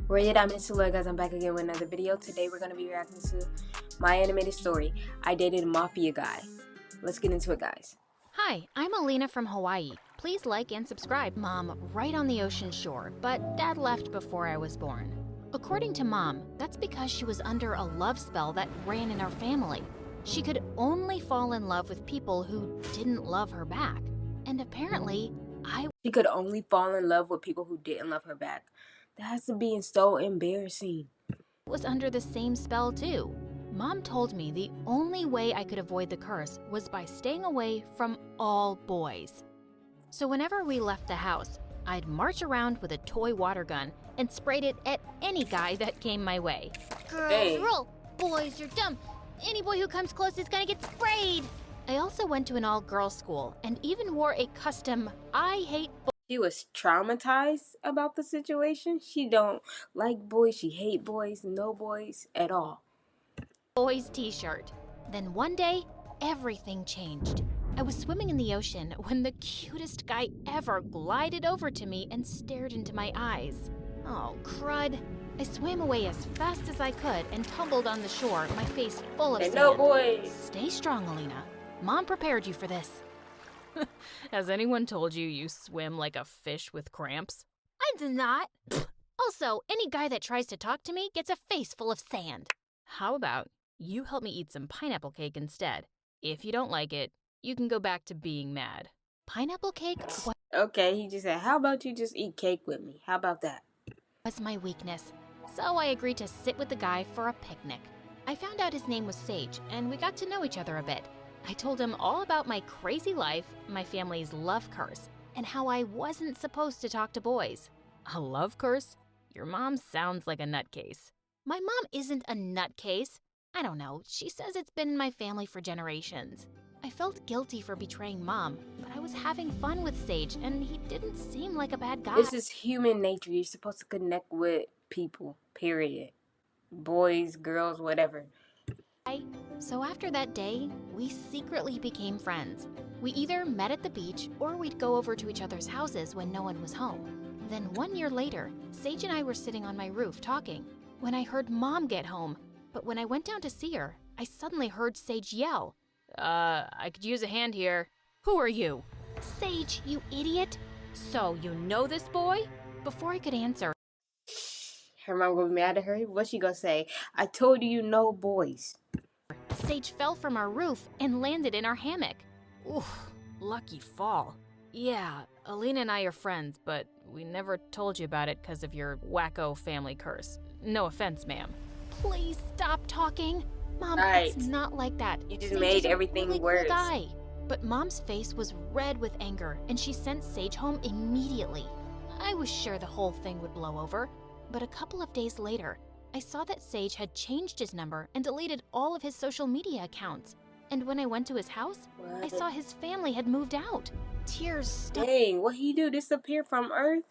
Rated, I'm Insula, guys. I'm back again with another video. Today we're going to be reacting to my animated story. I dated a Mafia guy. Let's get into it, guys. Hi, I'm Alina from Hawaii. Please like and subscribe. Mom right on the ocean shore, but Dad left before I was born. According to Mom, that's because she was under a love spell that ran in our family. She could only fall in love with people who didn't love her back. And apparently, She could only fall in love with people who didn't love her back. That has to be so embarrassing. was under the same spell too. Mom told me the only way I could avoid the curse was by staying away from all boys. So whenever we left the house, I'd march around with a toy water gun and sprayed it at any guy that came my way. Girls rule, boys you're dumb. Any boy who comes close is gonna get sprayed. I also went to an all-girls school and even wore a custom I hate boys. She was traumatized about the situation. She don't like boys. She hate boys. No boys at all. Boys t-shirt. Then one day, everything changed. I was swimming in the ocean when the cutest guy ever glided over to me and stared into my eyes. Oh, crud. I swam away as fast as I could and tumbled on the shore, my face full of sand. No boys. Stay strong, Alina. Mom prepared you for this. Has anyone told you you swim like a fish with cramps? I did not. Also, any guy that tries to talk to me gets a face full of sand. How about you help me eat some pineapple cake instead? If you don't like it, you can go back to being mad. Pineapple cake Okay, he just said, how about you just eat cake with me? How about that? was my weakness, so I agreed to sit with the guy for a picnic. I found out his name was Sage, and we got to know each other a bit. I told him all about my crazy life, my family's love curse, and how I wasn't supposed to talk to boys. A love curse? Your mom sounds like a nutcase. My mom isn't a nutcase. I don't know, she says it's been in my family for generations. I felt guilty for betraying Mom, but I was having fun with Sage, and he didn't seem like a bad guy. This is human nature. You're supposed to connect with people, period. Boys, girls, whatever. So after that day, we secretly became friends. We either met at the beach or we'd go over to each other's houses when no one was home. Then 1 year later, Sage and I were sitting on my roof talking when I heard Mom get home. But when I went down to see her, I suddenly heard Sage yell, I could use a hand here. Who are you? Sage, you idiot. So you know this boy? Before I could answer, Her mom gonna be mad at her. What's she gonna say? I told you no boys. Sage fell from our roof and landed in our hammock. Oof, lucky fall. Yeah, Alina and I are friends, but we never told you about it because of your wacko family curse. No offense, ma'am. Please stop talking. Mom, it's not like that. You just Sage made is a everything really worse. Cool guy. But Mom's face was red with anger, and she sent Sage home immediately. I was sure the whole thing would blow over, but a couple of days later, I saw that Sage had changed his number and deleted all of his social media accounts. And when I went to his house, I saw his family had moved out. Tears stung What he do? Disappear from Earth?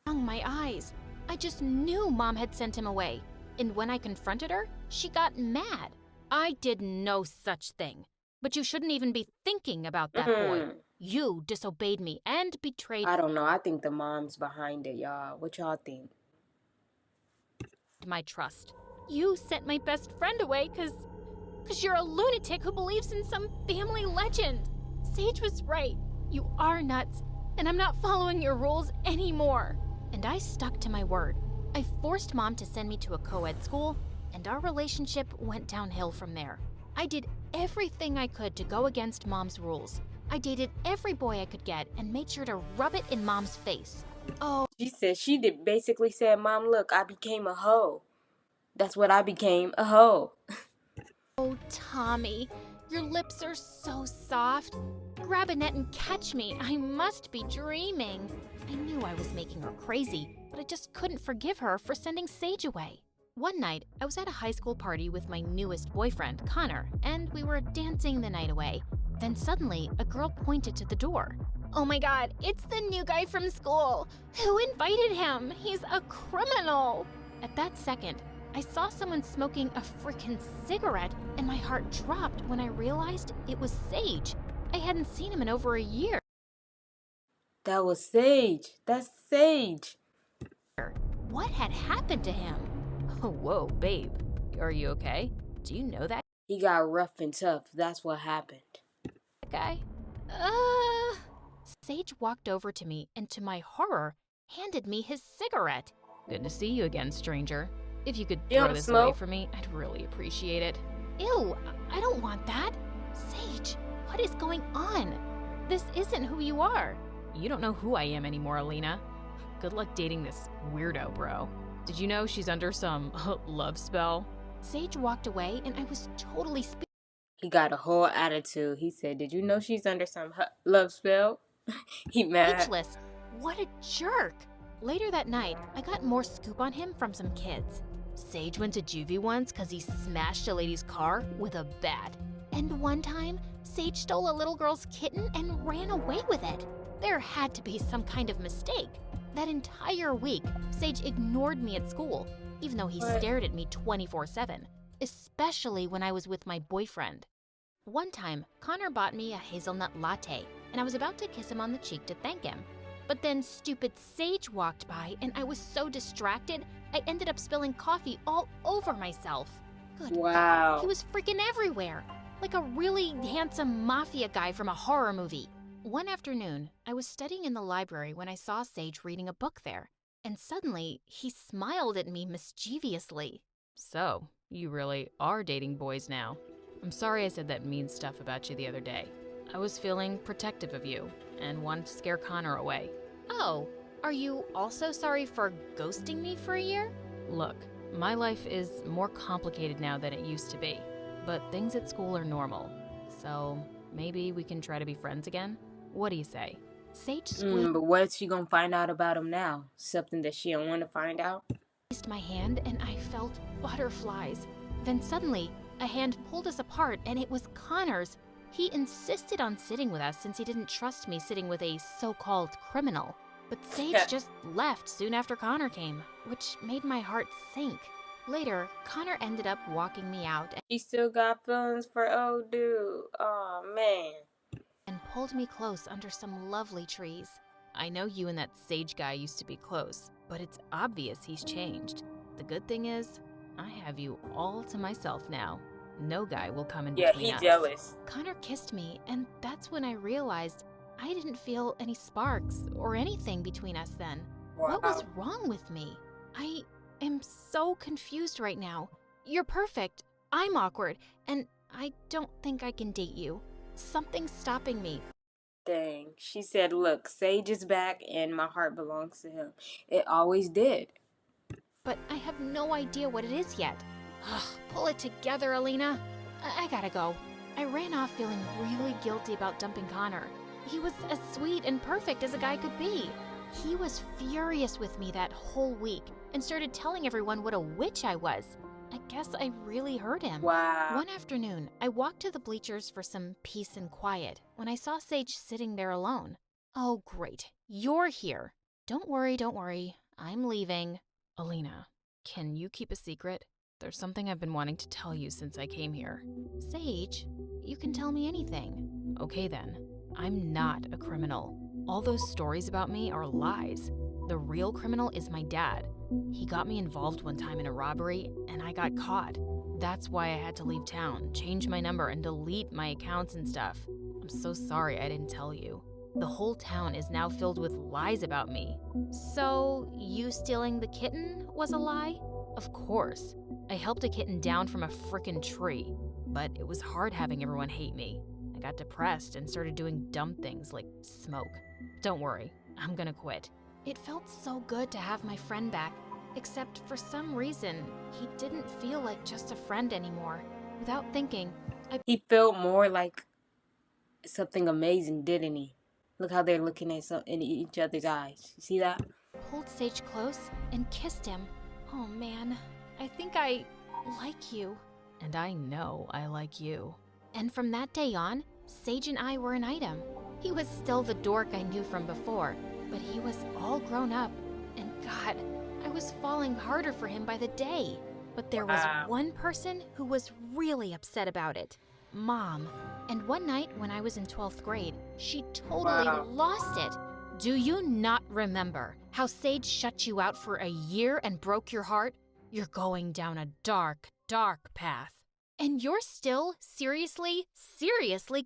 my eyes. I just knew Mom had sent him away. And when I confronted her, she got mad. I did no such thing. But you shouldn't even be thinking about that boy. You disobeyed me and betrayed I don't know. I think the mom's behind it, y'all. What y'all think? my trust. You sent my best friend away because you're a lunatic who believes in some family legend. Sage was right. You are nuts, and I'm not following your rules anymore. And I stuck to my word. I forced Mom to send me to a co-ed school, and our relationship went downhill from there. I did everything I could to go against Mom's rules. I dated every boy I could get and made sure to rub it in Mom's face. Oh, She basically said, Mom, look, I became a hoe. That's what I became, a hoe. oh, Tommy, your lips are so soft. Grab a net and catch me. I must be dreaming. I knew I was making her crazy, but I just couldn't forgive her for sending Sage away. One night, I was at a high school party with my newest boyfriend, Connor, and we were dancing the night away. Then suddenly, a girl pointed to the door. Oh my God, it's the new guy from school. Who invited him? He's a criminal. At that second, I saw someone smoking a frickin' cigarette, and my heart dropped when I realized it was Sage. I hadn't seen him in over a year. That was Sage. That's Sage. what had happened to him. Oh, whoa, babe. Are you okay? Do you know that He got rough and tough. That's what happened. guy? Sage walked over to me and, to my horror, handed me his cigarette. Good to see you again, stranger. If you could You throw don't this smoke? away from me, I'd really appreciate it. Ew, I don't want that. Sage, what is going on? This isn't who you are. You don't know who I am anymore, Alina. Good luck dating this weirdo, bro. Did you know she's under some love spell? Sage walked away and I was totally He got a whole attitude. He said, "Did you know she's under some love spell?" He mad. speechless. What a jerk! Later that night, I got more scoop on him from some kids. Sage went to juvie once because he smashed a lady's car with a bat. And one time, Sage stole a little girl's kitten and ran away with it. There had to be some kind of mistake. That entire week, Sage ignored me at school, even though he What? stared at me 24/7, especially when I was with my boyfriend. One time, Connor bought me a hazelnut latte, and I was about to kiss him on the cheek to thank him. But then stupid Sage walked by, and I was so distracted, I ended up spilling coffee all over myself. Good Wow. God, he was freaking everywhere, like a really handsome mafia guy from a horror movie. One afternoon, I was studying in the library when I saw Sage reading a book there, and suddenly he smiled at me mischievously. So, you really are dating boys now. I'm sorry I said that mean stuff about you the other day. I was feeling protective of you and wanted to scare Connor away. Oh, are you also sorry for ghosting me for a year? Look, my life is more complicated now than it used to be, but things at school are normal. So maybe we can try to be friends again? What do you say? Sage But what's she gonna find out about him now? Something that she don't want to find out? squeezed my hand and I felt butterflies. Then suddenly, a hand pulled us apart and it was Connor's. He insisted on sitting with us since he didn't trust me sitting with a so-called criminal. But Sage just left soon after Connor came, which made my heart sink. Later, Connor ended up walking me out She still got feelings for old dude. Oh man. and pulled me close under some lovely trees. I know you and that Sage guy used to be close, but it's obvious he's changed. The good thing is, I have you all to myself now. No guy will come in Yeah, between he us. jealous. Connor kissed me, and that's when I realized I didn't feel any sparks or anything between us then. What was wrong with me? I am so confused right now. You're perfect. I'm awkward, and I don't think I can date you. Something's stopping me. Dang. She said, "Look, Sage is back and my heart belongs to him. It always did." But I have no idea what it is yet. Ugh, pull it together, Alina. I gotta go. I ran off feeling really guilty about dumping Connor. He was as sweet and perfect as a guy could be. He was furious with me that whole week and started telling everyone what a witch I was. I guess I really hurt him. Wow. One afternoon, I walked to the bleachers for some peace and quiet when I saw Sage sitting there alone. Oh, great. You're here. Don't worry. I'm leaving. Alina, can you keep a secret? There's something I've been wanting to tell you since I came here. Sage, you can tell me anything. Okay then, I'm not a criminal. All those stories about me are lies. The real criminal is my dad. He got me involved one time in a robbery, and I got caught. That's why I had to leave town, change my number, and delete my accounts and stuff. I'm so sorry I didn't tell you. The whole town is now filled with lies about me. So, you stealing the kitten was a lie? Of course. I helped a kitten down from a frickin' tree, but it was hard having everyone hate me. I got depressed and started doing dumb things like smoke. Don't worry, I'm gonna quit. It felt so good to have my friend back, except for some reason, he didn't feel like just a friend anymore. Without thinking, He felt more like something amazing, didn't he? Look how they're looking at in each other's eyes. You see that? pulled Sage close and kissed him. Oh man, I think I like you. And I know I like you. And from that day on, Sage and I were an item. He was still the dork I knew from before, but he was all grown up. And God, I was falling harder for him by the day. But there was one person who was really upset about it. Mom. And one night when I was in 12th grade, she totally lost it. Do you not remember how Sage shut you out for a year and broke your heart? You're going down a dark, dark path. And you're still seriously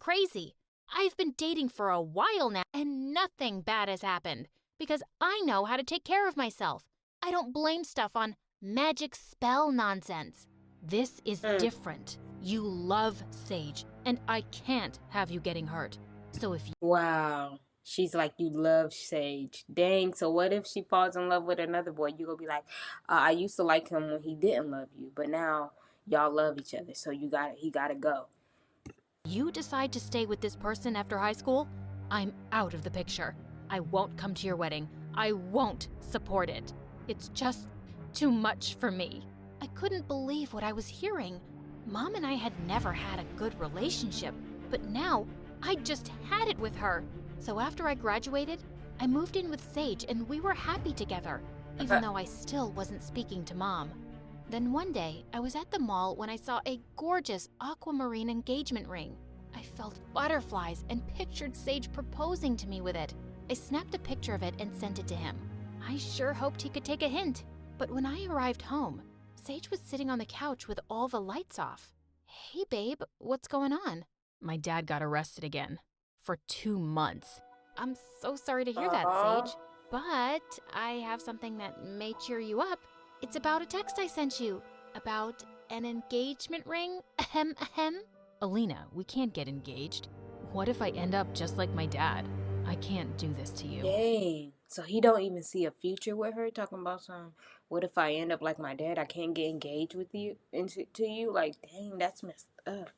crazy. I've been dating for a while now and nothing bad has happened because I know how to take care of myself. I don't blame stuff on magic spell nonsense. This is different. You love Sage, and I can't have you getting hurt. So if you— Wow. She's like, you love Sage. Dang, so what if she falls in love with another boy? You gonna be like, I used to like him when he didn't love you, but now y'all love each other, so he gotta go. you decide to stay with this person after high school, I'm out of the picture. I won't come to your wedding. I won't support it. It's just too much for me. I couldn't believe what I was hearing. Mom and I had never had a good relationship, but now I just had it with her. So after I graduated, I moved in with Sage and we were happy together, even though I still wasn't speaking to Mom. Then one day, I was at the mall when I saw a gorgeous aquamarine engagement ring. I felt butterflies and pictured Sage proposing to me with it. I snapped a picture of it and sent it to him. I sure hoped he could take a hint. But when I arrived home, Sage was sitting on the couch with all the lights off. Hey babe, what's going on? My dad got arrested again. For 2 months. I'm so sorry to hear that, Sage. But I have something that may cheer you up. It's about a text I sent you. About an engagement ring. Ahem, ahem. Alina, we can't get engaged. What if I end up just like my dad? I can't do this to you. Dang. So he don't even see a future with her, talking about some, what if I end up like my dad? I can't get engaged with you, to you? Like, dang, that's messed up.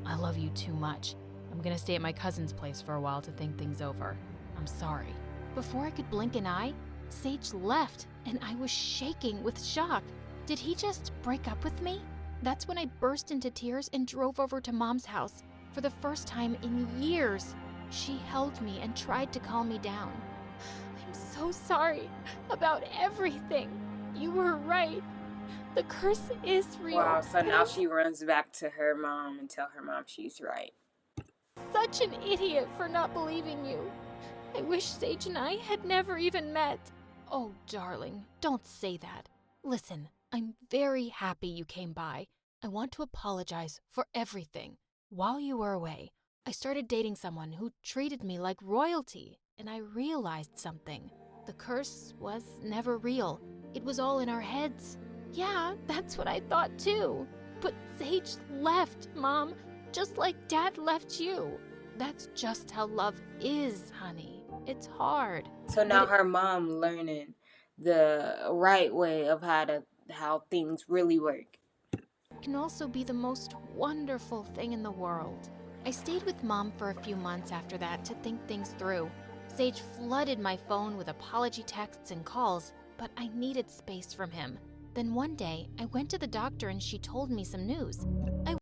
I love you too much. I'm gonna stay at my cousin's place for a while to think things over. I'm sorry. Before I could blink an eye, Sage left, and I was shaking with shock. Did he just break up with me? That's when I burst into tears and drove over to Mom's house. For the first time in years, she held me and tried to calm me down. I'm so sorry about everything. You were right. The curse is real. Wow, so now she runs back to her mom and tell her mom she's right. Such an idiot for not believing you. I wish Sage and I had never even met. Oh, darling, don't say that. Listen, I'm very happy you came by. I want to apologize for everything. While you were away, I started dating someone who treated me like royalty, and I realized something. The curse was never real. It was all in our heads. Yeah, that's what I thought too. But Sage left, Mom, just like Dad left you. That's just how love is, honey. It's hard. So now her mom learning the right way of how things really work. It can also be the most wonderful thing in the world. I stayed with Mom for a few months after that to think things through. Sage flooded my phone with apology texts and calls, but I needed space from him. Then one day, I went to the doctor and she told me some news.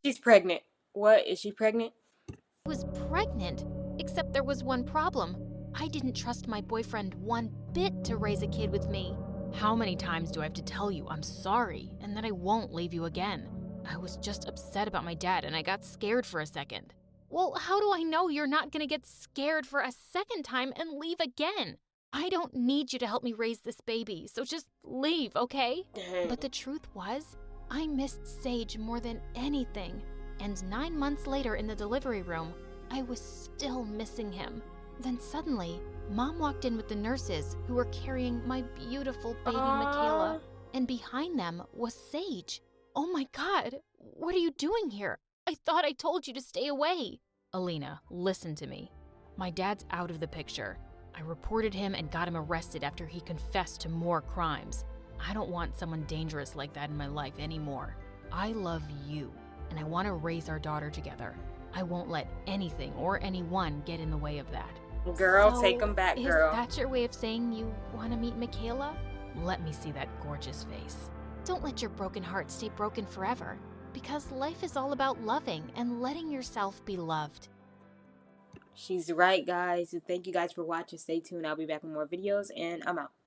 She's pregnant. What? Is she pregnant? I was pregnant, except there was one problem. I didn't trust my boyfriend one bit to raise a kid with me. How many times do I have to tell you I'm sorry and that I won't leave you again? I was just upset about my dad and I got scared for a second. Well, how do I know you're not gonna get scared for a second time and leave again? I don't need you to help me raise this baby, so just leave, okay? But the truth was, I missed Sage more than anything. And 9 months later in the delivery room, I was still missing him. Then suddenly, Mom walked in with the nurses who were carrying my beautiful baby Michaela. And behind them was Sage. Oh my God, what are you doing here? I thought I told you to stay away. Alina, listen to me. My dad's out of the picture. I reported him and got him arrested after he confessed to more crimes. I don't want someone dangerous like that in my life anymore. I love you, and I want to raise our daughter together. I won't let anything or anyone get in the way of that. Girl, So, take him back, girl. Is that your way of saying you want to meet Michaela? Let me see that gorgeous face. Don't let your broken heart stay broken forever, because life is all about loving and letting yourself be loved. She's right, guys. Thank you guys for watching. Stay tuned. I'll be back with more videos, and I'm out.